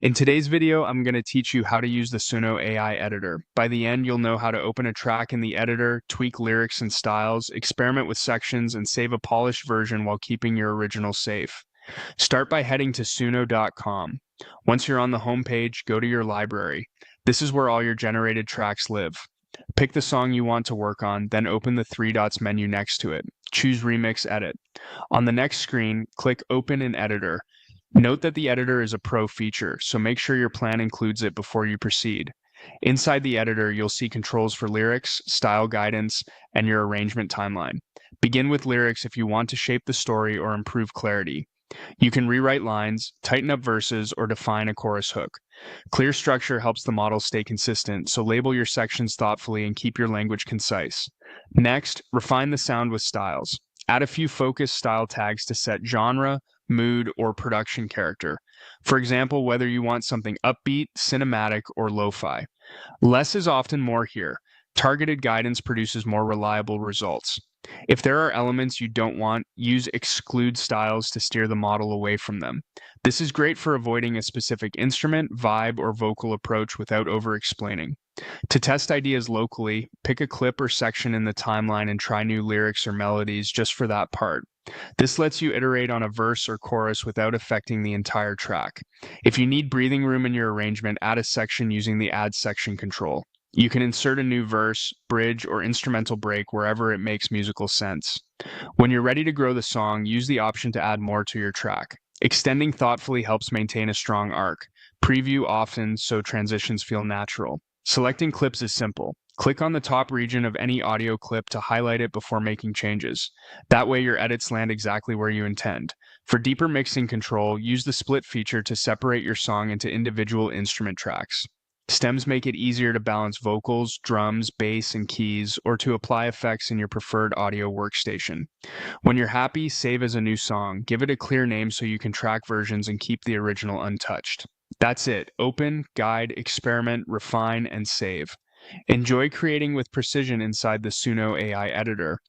In today's video, I'm going to teach you how to use the Suno AI editor. By the end, you'll know how to open a track in the editor, tweak lyrics and styles, experiment with sections, and save a polished version while keeping your original safe. Start by heading to suno.com. Once you're on the home page, go to your library. This is where all your generated tracks live. Pick the song you want to work on, then open the three dots menu next to it. Choose Remix Edit. On the next screen, click Open in Editor. Note that the editor is a pro feature, so make sure your plan includes it before you proceed. Inside the editor, you'll see controls for lyrics, style guidance, and your arrangement timeline. Begin with lyrics if you want to shape the story or improve clarity. You can rewrite lines, tighten up verses, or define a chorus hook. Clear structure helps the model stay consistent, so label your sections thoughtfully and keep your language concise. Next, refine the sound with styles. Add a few focus style tags to set genre, mood, or production character. For example, whether you want something upbeat, cinematic, or lo-fi. Less is often more here. Targeted guidance produces more reliable results. If there are elements you don't want, use exclude styles to steer the model away from them. This is great for avoiding a specific instrument, vibe, or vocal approach without over-explaining. To test ideas locally, pick a clip or section in the timeline and try new lyrics or melodies just for that part. This lets you iterate on a verse or chorus without affecting the entire track. If you need breathing room in your arrangement, add a section using the Add Section control. You can insert a new verse, bridge, or instrumental break wherever it makes musical sense. When you're ready to grow the song, use the option to add more to your track. Extending thoughtfully helps maintain a strong arc. Preview often so transitions feel natural. Selecting clips is simple. Click on the top region of any audio clip to highlight it before making changes. That way your edits land exactly where you intend. For deeper mixing control, use the split feature to separate your song into individual instrument tracks. Stems make it easier to balance vocals, drums, bass, and keys, or to apply effects in your preferred audio workstation. When you're happy, save as a new song. Give it a clear name so you can track versions and keep the original untouched. That's it. Open, guide, experiment, refine, and save. Enjoy creating with precision inside the Suno AI editor.